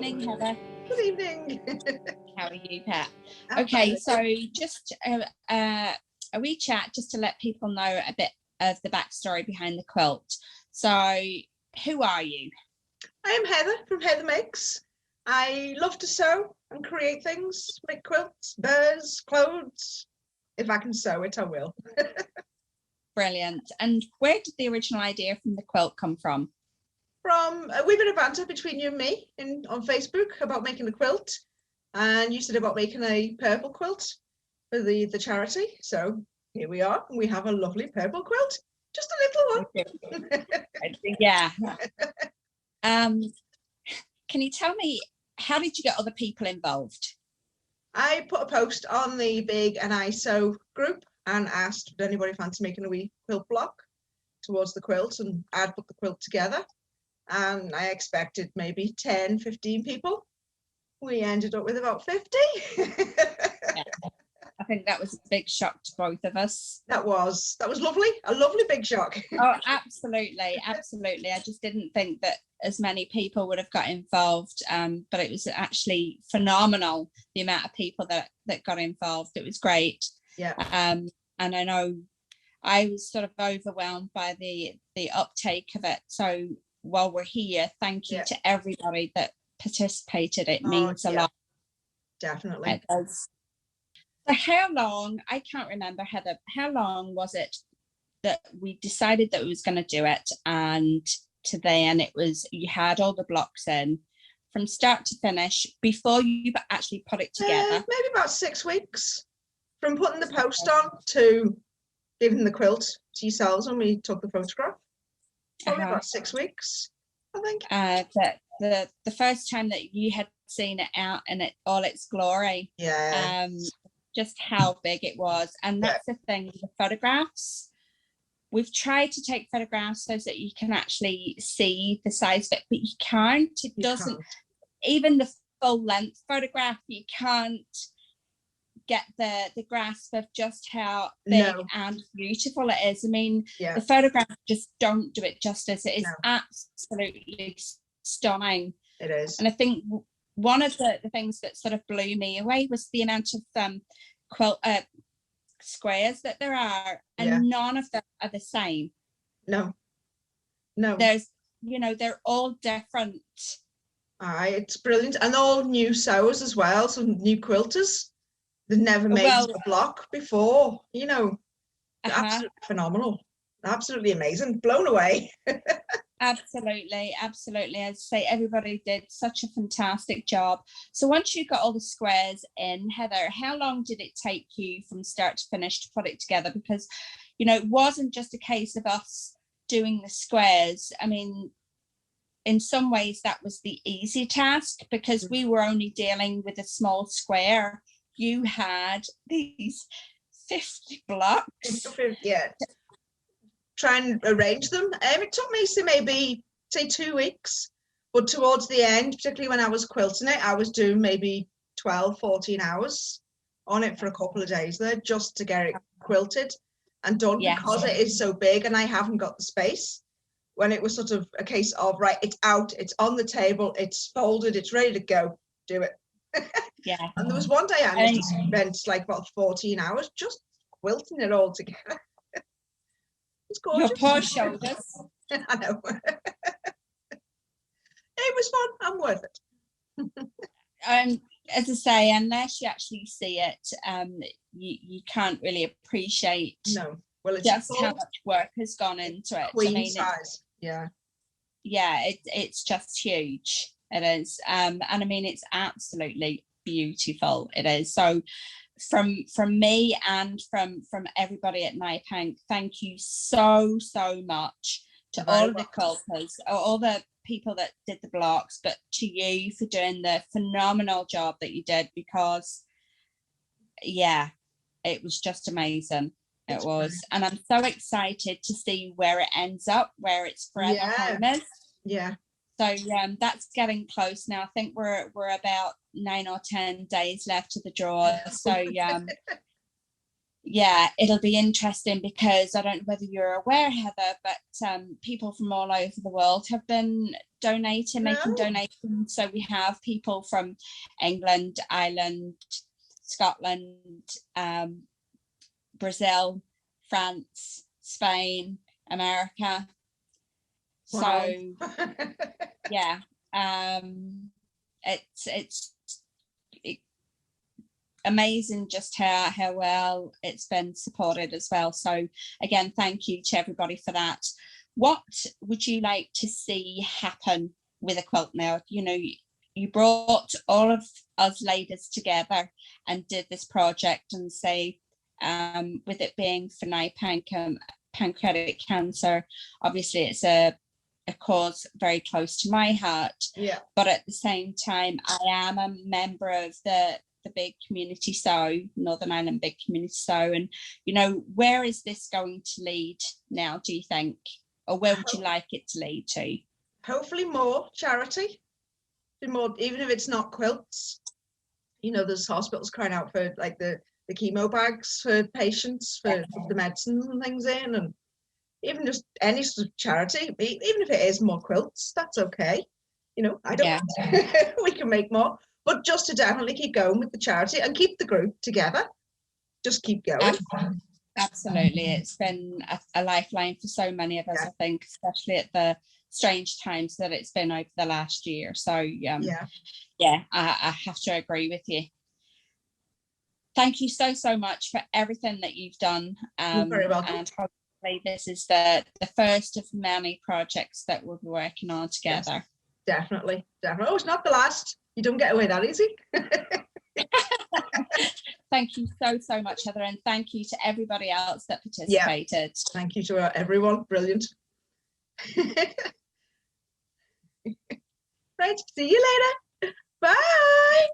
evening, Heather. Good evening. How are you, Pat? Okay, so just a wee chat just to let people know a bit of the backstory behind the quilt. So, who are you? I am Heather from Heather Makes. I love to sew and create things, make quilts, birds, clothes. If I can sew it, I will. Brilliant. And where did the original idea from the quilt come from? From a wee bit of banter between you and me on Facebook about making a quilt, and you said about making a purple quilt for the charity. So here we are. We have a lovely purple quilt, just a little one. Yeah. Can you tell me, how did you get other people involved? I put a post on the big and I sew group and asked, did anybody fancy making a wee quilt block towards the quilt, and I'd put the quilt together. And I expected maybe 10, 15 people. We ended up with about 50. Yeah. I think that was a big shock to both of us. That was lovely. A lovely big shock. Oh, absolutely. Absolutely. I just didn't think that as many people would have got involved. But it was actually phenomenal, the amount of people that got involved. It was great. Yeah. And I know I was sort of overwhelmed by the uptake of it. So while we're here, thank you to everybody that participated. It means a lot. Definitely. It does. So how long, I can't remember, Heather, how long was it that we decided that we was going to do it, and to then it was, you had all the blocks in from start to finish before you actually put it together? Maybe about 6 weeks from putting the post on to giving the quilt to yourselves when we took the photograph. Probably about 6 weeks, I think. The first time that you had seen it out in all its glory. Yeah. Just how big it was. And that's the thing with the photographs. We've tried to take photographs so that you can actually see the size of it, but you can't. It doesn't. Even the full length photograph, you can't get the grasp of just how big and beautiful it is. I mean, the photographs just don't do it justice. It is absolutely stunning. It is. And I think one of the things that sort of blew me away was the amount of quilt squares that there are, and none of them are the same. No. There's, they're all different. It's brilliant. And all new sewers as well, some new quilters. They've never made a block before, absolutely phenomenal, absolutely amazing, blown away. Absolutely. As I say, everybody did such a fantastic job. So once you got all the squares in, Heather, how long did it take you from start to finish to put it together? Because, it wasn't just a case of us doing the squares. I mean, in some ways that was the easy task, because we were only dealing with a small square. You had these 50 blocks. Try and arrange them. It took me maybe 2 weeks, but towards the end, particularly when I was quilting it, I was doing maybe 12, 14 hours on it for a couple of days there, just to get it quilted and done, because it is so big and I haven't got the space. When it was sort of a case of, right, it's out, it's on the table, it's folded, it's ready to go, do it. And there was one day I must have spent like about 14 hours just quilting it all together. It's gorgeous. Your poor shoulders. I know. It was fun. I'm worth it. As I say, unless you actually see it, you can't really appreciate it's just how much work has gone into it. Queen size. It's just huge. It is. And I mean, it's absolutely beautiful. It is. So from me and from everybody at NIPanC, thank you so much to all of the quilters, all the people that did the blocks, but to you for doing the phenomenal job that you did, because it was just amazing. It was brilliant. And I'm so excited to see where it ends up, where it's forever home is. So that's getting close now. I think we're about 9 or 10 days left to the draw. So yeah, it'll be interesting because I don't know whether you're aware, Heather, but people from all over the world have been donating, making donations. So we have people from England, Ireland, Scotland, Brazil, France, Spain, America. Wow. So yeah, it's amazing just how well it's been supported as well. So again, thank you to everybody for that. What would you like to see happen with a quilt now? You know, you brought all of us ladies together and did this project, and say with it being for NIPanC pancreatic cancer, obviously it's a cause very close to my heart. Yeah. But at the same time, I am a member of the big community sow, Northern Ireland big community sow, and you know, where is this going to lead now, do you think, or where would you like it to lead to? Hopefully more charity, more, even if it's not quilts. You know, there's hospitals crying out for like the chemo bags for patients, for the medicines and things in, and even just any sort of charity, even if it is more quilts, that's okay. You know, I don't we can make more, but just to definitely keep going with the charity and keep the group together, just keep going. Absolutely, it's been a lifeline for so many of us, I think, especially at the strange times that it's been over the last year. So I have to agree with you. Thank you so much for everything that you've done. You're very welcome. And hopefully this is the first of many projects that we'll be working on together. Yes, definitely. Oh, it's not the last. You don't get away that easy. Thank you so much, Heather, and thank you to everybody else that participated. Thank you to everyone. Brilliant. Right, see you later. Bye.